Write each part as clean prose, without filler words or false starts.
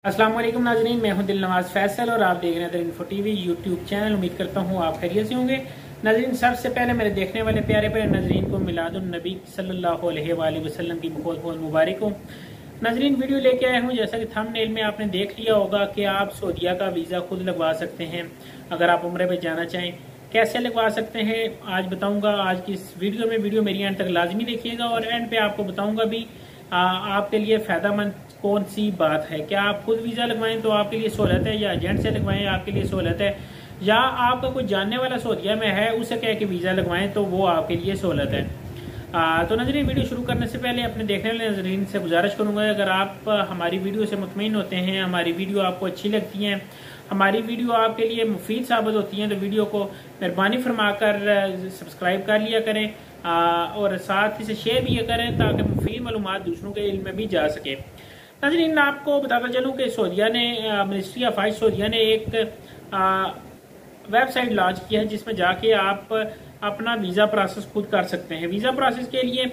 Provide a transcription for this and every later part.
अस्सलाम वालेकुम नाजरीन, मैं हूं दिल नवाज फैसल और आप देख रहे हैं the info TV YouTube channel. उम्मीद करता हूं आप खैरियत से होंगे। नाजरीन, सबसे पहले मेरे देखने वाले प्यारे प्यारे नाजरीन को मिलादुन नबी सल्लल्लाहु अलैहि वसल्लम की बहुत बहुत मुबारक हो। नाजरीन, वीडियो लेके आया हूं, जैसा कि थंबनेल में आपने देख लिया होगा कि आप सऊदीया का वीज़ा खुद लगवा सकते हैं अगर आप उम्रे पे जाना चाहें। कैसे लगवा सकते हैं आज बताऊंगा। आज की इस वीडियो मेरी एंड तक लाजमी देखिएगा और एंड पे आपको बताऊंगा भी आपके लिए फायदेमंद कौन सी बात है। क्या आप खुद वीजा लगवाएं तो आपके लिए सहूलत है, या एजेंट से लगवाएं आपके लिए सहूलत है, या आपका कोई जानने वाला सऊदीया में है उसे कह के वीजा लगवाएं तो वो आपके लिए सहूलत है। तो नजरीन, वीडियो शुरू करने से पहले अपने देखने वाले नजरीन से गुजारिश करूंगा, अगर आप हमारी वीडियो से मुतमईन होते हैं, हमारी वीडियो आपको अच्छी लगती हैं, हमारी वीडियो आपके लिए मुफीद साबित होती है, तो वीडियो को मेहरबानी फरमाकर सब्सक्राइब कर लिया करें और साथ ही से शेयर भी करें ताकि मुफीद मालूमात दूसरों के इल्म में भी जा सके। नाज़रीन, आपको बताता चलूं कि सऊदीया ने मिनिस्ट्री ऑफ हज सऊदीया ने एक वेबसाइट लॉन्च की है जिसमें जाके आप अपना वीज़ा प्रोसेस खुद कर सकते हैं। वीज़ा प्रोसेस के लिए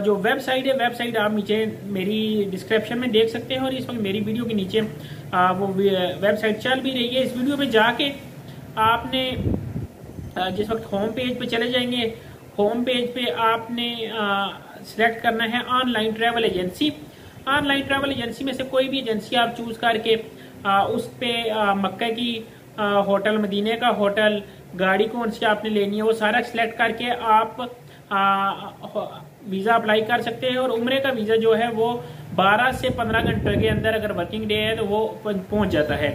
जो वेबसाइट आप नीचे मेरी डिस्क्रिप्शन में देख सकते हैं और इस वक्त मेरी वीडियो के नीचे वो वेबसाइट चल भी रही है। इस वीडियो में जाके आपने जिस वक्त होम पेज पे चले जाएंगे, होम पेज पे आपने सिलेक्ट करना है online travel agency. Online travel agency में से कोई भी एजेंसी आप चूज करके उस पे मक्का की होटल, मदीने का होटल, गाड़ी कौन सी आपने लेनी है वो सारा सिलेक्ट करके आप वीजा अप्लाई कर सकते हैं और उम्रे का वीजा जो है वो 12 से 15 घंटे के अंदर अगर वर्किंग डे है तो वो पहुंच जाता है।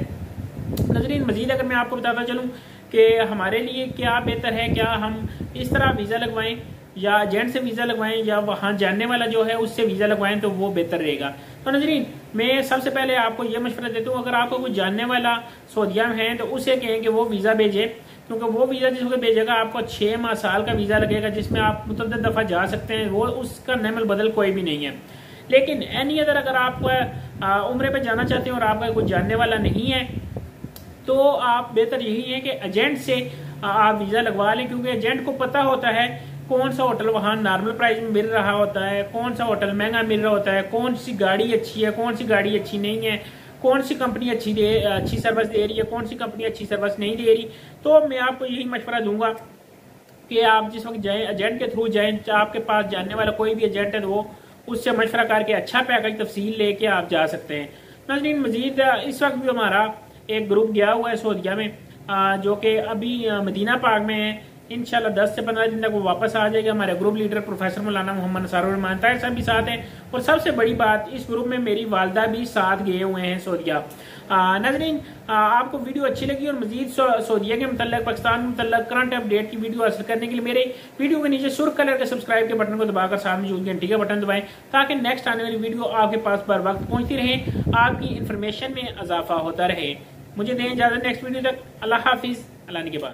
नजरीन, मजीद अगर मैं आपको बताता चलूं कि हमारे लिए क्या बेहतर है, क्या हम इस तरह वीजा लगवाएं या एजेंट से वीजा लगवाएं या वहां जानने वाला जो है उससे वीजा लगवाएं तो वो बेहतर रहेगा। तो नजरीन, मैं सबसे पहले आपको यह मशवरा देता हूँ, अगर आपको कोई जानने वाला सऊदीया में है तो उसे कहें कि वो वीजा भेजे, क्योंकि वो वीजा जिसको भेजेगा आपको 6 माह साल का वीजा लगेगा जिसमें आप मुतअद्दिद दफा जा सकते हैं। वो उसका नमल बदल कोई भी नहीं है। लेकिन एनी अदर अगर आप उम्रे पे जाना चाहते हैं और आपका कोई जानने वाला नहीं है तो आप बेहतर यही है कि एजेंट से आप वीजा लगवा लें, क्योंकि एजेंट को पता होता है कौन सा होटल वहां नॉर्मल प्राइस में मिल रहा होता है, कौन सा होटल महंगा मिल रहा होता है, कौन सी गाड़ी अच्छी है, कौन सी गाड़ी अच्छी नहीं है, कौन सी कंपनी अच्छी सर्विस दे रही है, कौन सी कंपनी अच्छी सर्विस नहीं दे रही। तो मैं आपको यही मशवरा दूंगा कि आप जिस वक्त जाए एजेंट के थ्रू जाए, आपके पास जानने वाला कोई भी एजेंट है तो वो उससे मशवरा करके अच्छा पैकेज तफसील लेके आप जा सकते हैं। नाज़रीन, मजीद इस वक्त भी हमारा एक ग्रुप गया हुआ है सऊदीया में जो कि अभी मदीना पाक में है। इंशाल्लाह 10 से 15 दिन तक वो वापस आ जाएगा। हमारे ग्रुप लीडर प्रोफेसर मौलाना मोहम्मद नसारुर रहमान ताहिर साहब भी साथ हैं और सबसे बड़ी बात, इस ग्रुप में मेरी वालदा भी साथ गए हुए हैं सऊदीया। नाज़रीन, आपको वीडियो अच्छी लगी और मजीद सऊदीया के मुतल्लिक, पाकिस्तान के मुतल्लिक करंट अपडेट की वीडियो हासिल करने के लिए मेरे वीडियो के नीचे सुर्ख कलर के सब्सक्राइब के बटन को दबाकर साथ मौजूद घंटी का बटन दबाएं ताकि नेक्स्ट आने वाली वीडियो आपके पास बर वक्त पहुंचती रहे, आपकी इन्फॉर्मेशन में इजाफा होता रहे। मुझे दें इजाजत नेक्स्ट वीडियो तक। अल्लाह हाफिज, अल्लाह के बाद।